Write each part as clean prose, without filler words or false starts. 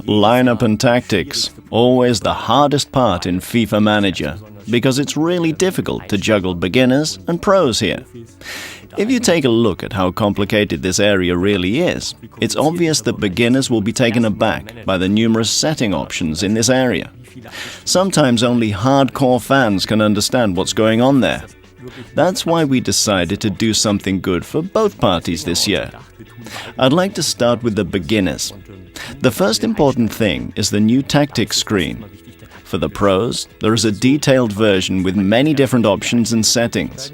Lineup and tactics, always the hardest part in FIFA Manager, because it's really difficult to juggle beginners and pros here. If you take a look at how complicated this area really is, it's obvious that beginners will be taken aback by the numerous setting options in this area. Sometimes only hardcore fans can understand what's going on there. That's why we decided to do something good for both parties this year. I'd like to start with the beginners. The first important thing is the new tactics screen. For the pros, there is a detailed version with many different options and settings.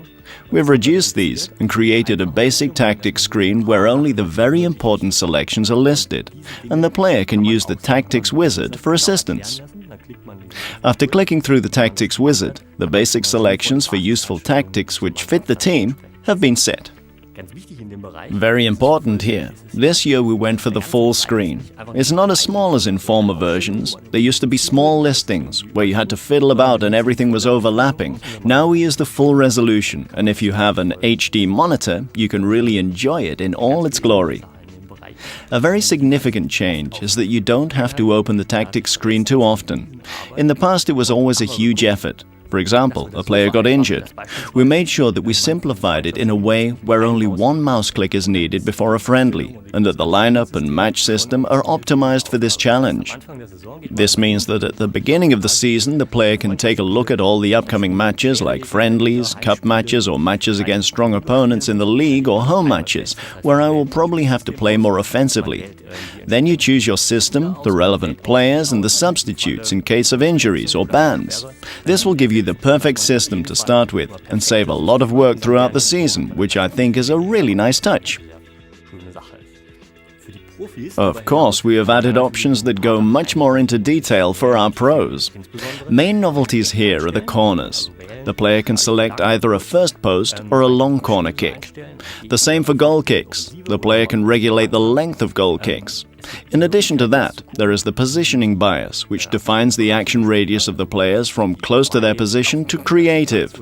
We've reduced these and created a basic tactics screen where only the very important selections are listed, and the player can use the tactics wizard for assistance. After clicking through the tactics wizard, the basic selections for useful tactics which fit the team have been set. Very important here, this year we went for the full screen. It's not as small as in former versions. There used to be small listings where you had to fiddle about and everything was overlapping. Now we use the full resolution, and if you have an HD monitor, you can really enjoy it in all its glory. A very significant change is that you don't have to open the tactics screen too often. In the past it was always a huge effort. For example, a player got injured. We made sure that we simplified it in a way where only one mouse click is needed before a friendly, and that the lineup and match system are optimized for this challenge. This means that at the beginning of the season, the player can take a look at all the upcoming matches like friendlies, cup matches, or matches against strong opponents in the league or home matches, where I will probably have to play more offensively. Then you choose your system, the relevant players, and the substitutes in case of injuries or bans. This will give you the perfect system to start with and save a lot of work throughout the season, which I think is a really nice touch. Of course, we have added options that go much more into detail for our pros. Main novelties here are the corners. The player can select either a first post or a long corner kick. The same for goal kicks. The player can regulate the length of goal kicks. In addition to that, there is the positioning bias, which defines the action radius of the players from close to their position to creative.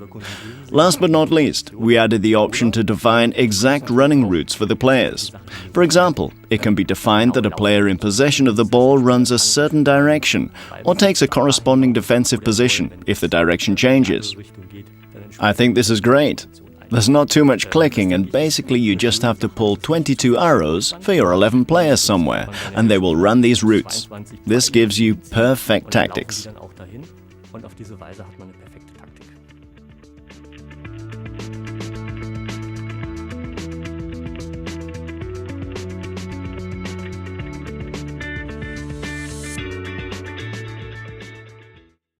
Last but not least, we added the option to define exact running routes for the players. For example, it can be defined that a player in possession of the ball runs a certain direction or takes a corresponding defensive position if the direction changes. I think this is great. There's not too much clicking, and basically you just have to pull 22 arrows for your 11 players somewhere, and they will run these routes. This gives you perfect tactics.